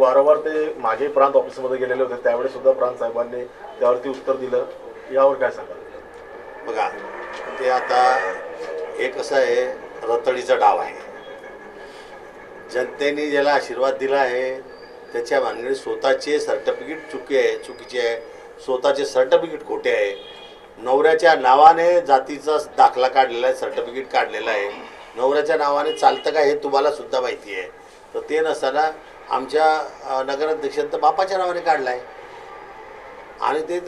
वारंवार ते मागे प्रांत ऑफिसमध्ये गेलेले होते, त्यावेळेस सुद्धा प्रांत साहेबांनी त्यावरती उत्तर दिलं. यावर काय सांगाल? बघा, ते आता हे कसं आहे, रतडीचा डाव आहे. जनतेने ज्याला आशीर्वाद दिला आहे त्याच्या भानगडीत स्वतःचे सर्टिफिकेट चुकीचे आहे, स्वतःचे सर्टिफिकेट खोटे आहे. नवऱ्याच्या नावाने जातीचा दाखला काढलेला आहे, सर्टिफिकेट काढलेलं आहे. नवऱ्याच्या नावाने चालतं का हे तुम्हाला सुद्धा माहिती आहे. तर ते नसताना आमच्या नगराध्यक्षांनी तर बापाच्या नावाने काढला आहे आणि ते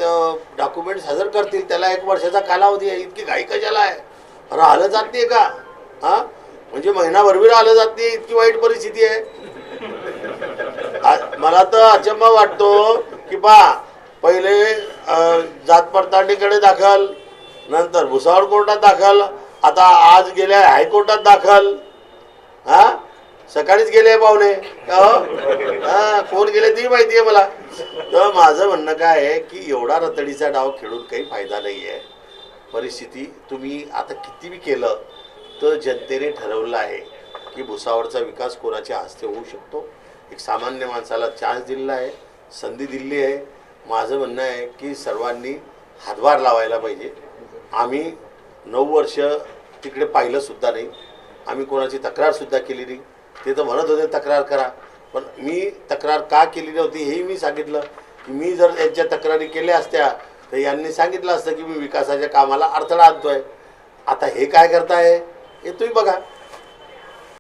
डॉक्युमेंट्स हजर करतील. त्याला 1 वर्षाचा कालावधी आहे. इतकी घाई कशाला आहे? अरे आलं जात नाही का? हां, म्हणजे महिनाभर आलं जात नाही, इतकी वाईट परिस्थिती आहे. मला तर अचंबा वाटतो की पहिले जात पडताळणीकडे दाखल, नंतर भुसावळ कोर्टात दाखल, आता आज गेल्या हायकोर्टात दाखल. हां, सकाळीच गेले पाहुणे. हां, कोण गेले ती माहिती आहे मला. तर माझं म्हणणं काय आहे की एवढा रतडीचा डाव खेळून काही फायदा नाही आहे. परिस्थिती तुम्ही आता किती बी केलं तर जनतेने ठरवलं आहे की भुसावळचा विकास कोणाच्या हस्ते होऊ शकतो. एक सामान्य माणसाला चान्स दिलेला आहे, संधी दिली आहे. माझं म्हणणं आहे की सर्वांनी हातभार लावायला पाहिजे. आम्ही 9 वर्ष तिकडे पाहिलंसुद्धा नाही, आम्ही कोणाची तक्रारसुद्धा केली नाही. ते तर म्हणत होते तक्रार करा, पण मी तक्रार का केली नव्हती हेही मी सांगितलं की मी जर यांच्या तक्रारी केल्या असत्या तर यांनी सांगितलं असतं की मी विकासाच्या कामाला अडथळा आणतोय. आता हे काय करताय हे तुम्ही बघा.